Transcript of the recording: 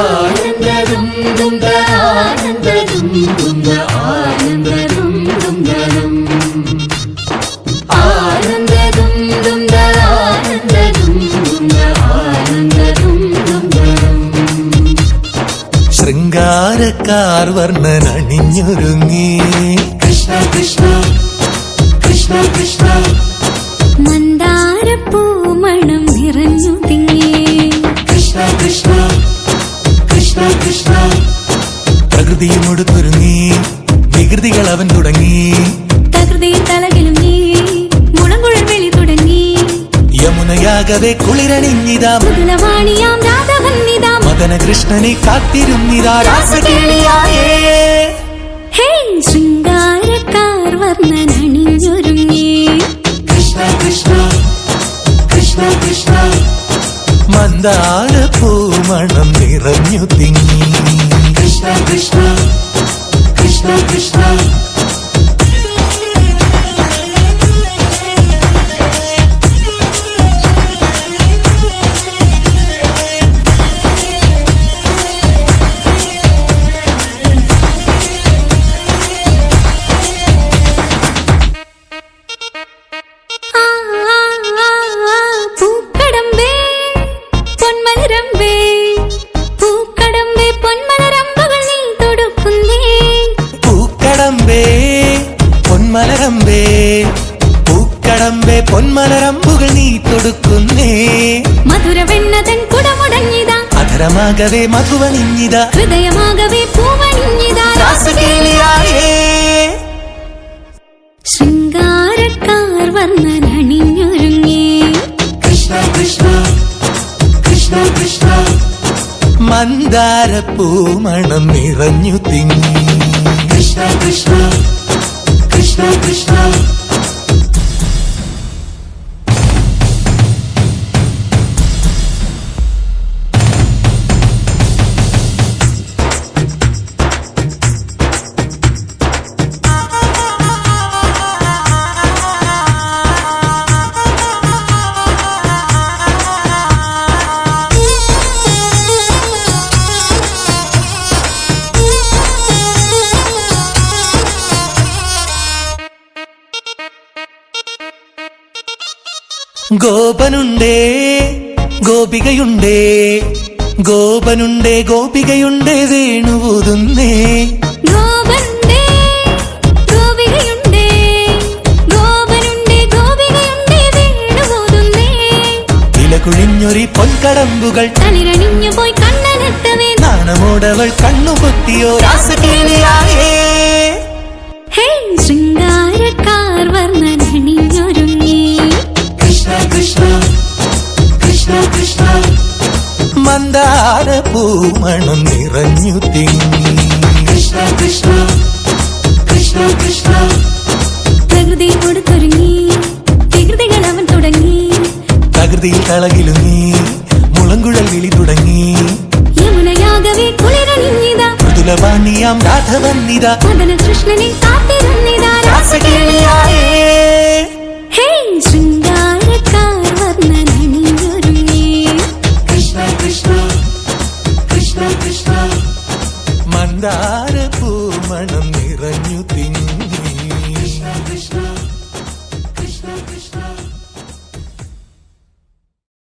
ആനന്ദദും ദുംദ ആനന്ദദും ദുംദ ആനന്ദദും ദുംദനം ആനന്ദദും ദുംദ ആനന്ദദും ദുംദ ആനന്ദദും ദുംദനം ശൃംഗാരക്കാർ വർണ്ണൻ അണിഞ്ഞൊരുങ്ങി കൃഷ്ണ കൃഷ്ണ കൃഷ്ണ കൃഷ്ണ മന്ദാരപ്പൂമണം നിറഞ്ഞു തിങ്ങി കൃഷ്ണ കൃഷ്ണ കൃഷ്ണ കൃഷ്ണ പ്രകൃതിയും ഒടുത്തൊരുങ്ങി വികൃതികൾ അവൻ തുടങ്ങി തകൃതിയിൽ തലകിലുങ്ങി മുളങ്കുഴൽ വെളി തുടങ്ങി യമുനയാകവെ കുളിരണിഞ്ഞിതാ മൃദുലവാണിയാം രാധവന്നിതാ മദന കൃഷ്ണനെ കാത്തിരുന്നിതാ രാസകേളിയായേ ഹേ ശൃംഗാരക്കാർ വർണ്ണൻ അണിഞ്ഞൊരുങ്ങി കൃഷ്ണ കൃഷ്ണ കൃഷ്ണ കൃഷ്ണ മന്ദാരപ്പൂമണം നിറഞ്ഞു തിങ്ങി കൃഷ്ണ കൃഷ്ണ കൃഷ്ണ കൃഷ്ണ പൂക്കടമ്പേ പൊന്മലരമ്പേ പൂക്കടമ്പേ പൊന്മലരമ്പുകൾ നീ തൊടുക്കുന്നേ പൂക്കടമ്പേ പൊന്മലരമ്പേ പൂക്കടമ്പേ പൊന്മലരമ്പുകൾ നീ തൊടുക്കുന്നേ മധുരവെണ്ണതൻ കുടമുടങ്ങിതാ അധരമാകവേ മധുവണിഞ്ഞിതാ ഹൃദയമാകവേ പൂവണിഞ്ഞിതാ രാസകേളിയായേ ശൃംഗാരക്കാർ വർണ്ണൻ അണിഞ്ഞൊരുങ്ങി കൃഷ്ണ കൃഷ്ണ കൃഷ്ണ കൃഷ്ണ മന്ദാരപ്പൂമണം നിറഞ്ഞു തിങ്ങി കൃഷ്ണ കൃഷ്ണ കൃഷ്ണ കൃഷ്ണ ഗോപനുണ്ടേ ഗോപികയുണ്ടേ ഗോപനുണ്ടേ ഗോപികയുണ്ടേ വേണുവൂതുന്നേ ഗോപനുണ്ടേ ഗോപികയുണ്ടേ ഗോപനുണ്ടേ ഗോപികയുണ്ടേ വേണുപോതുന്നേ ഇലകുഴിഞ്ഞൊരി പൊൻകടമ്പുകൾ തളിരണിഞ്ഞു പോയി കണ്ണനെത്തവേ നാണമോടവൾ കണ്ണുപൊത്തിയോ രാസകേളിയായേ ഹേ ശൃംഗാരക്കാർ വർണ്ണൻ അണിഞ്ഞൊരുങ്ങി കൃഷ്ണ കൃഷ്ണ കൃഷ്ണ കൃഷ്ണ മന്ദാരപ്പൂമണം നിറഞ്ഞു തിങ്ങി കൃഷ്ണ കൃഷ്ണ കൃഷ്ണ കൃഷ്ണ പ്രകൃതി കൊടുത്തൊരുങ്ങി വികൃതികൾ അവൻ തുടങ്ങി തകൃതിയിൽ തളകിലുങ്ങി മുളങ്കുഴൽ വിളി തുടങ്ങി യമുനയാകവേ കുളിരണിഞ്ഞിതാ മൃദുലവാണിയാം രാധവന്നിതാ മദന കൃഷ്ണനെ കാത്തിരുന്നിതാ രാസകേളിയായേ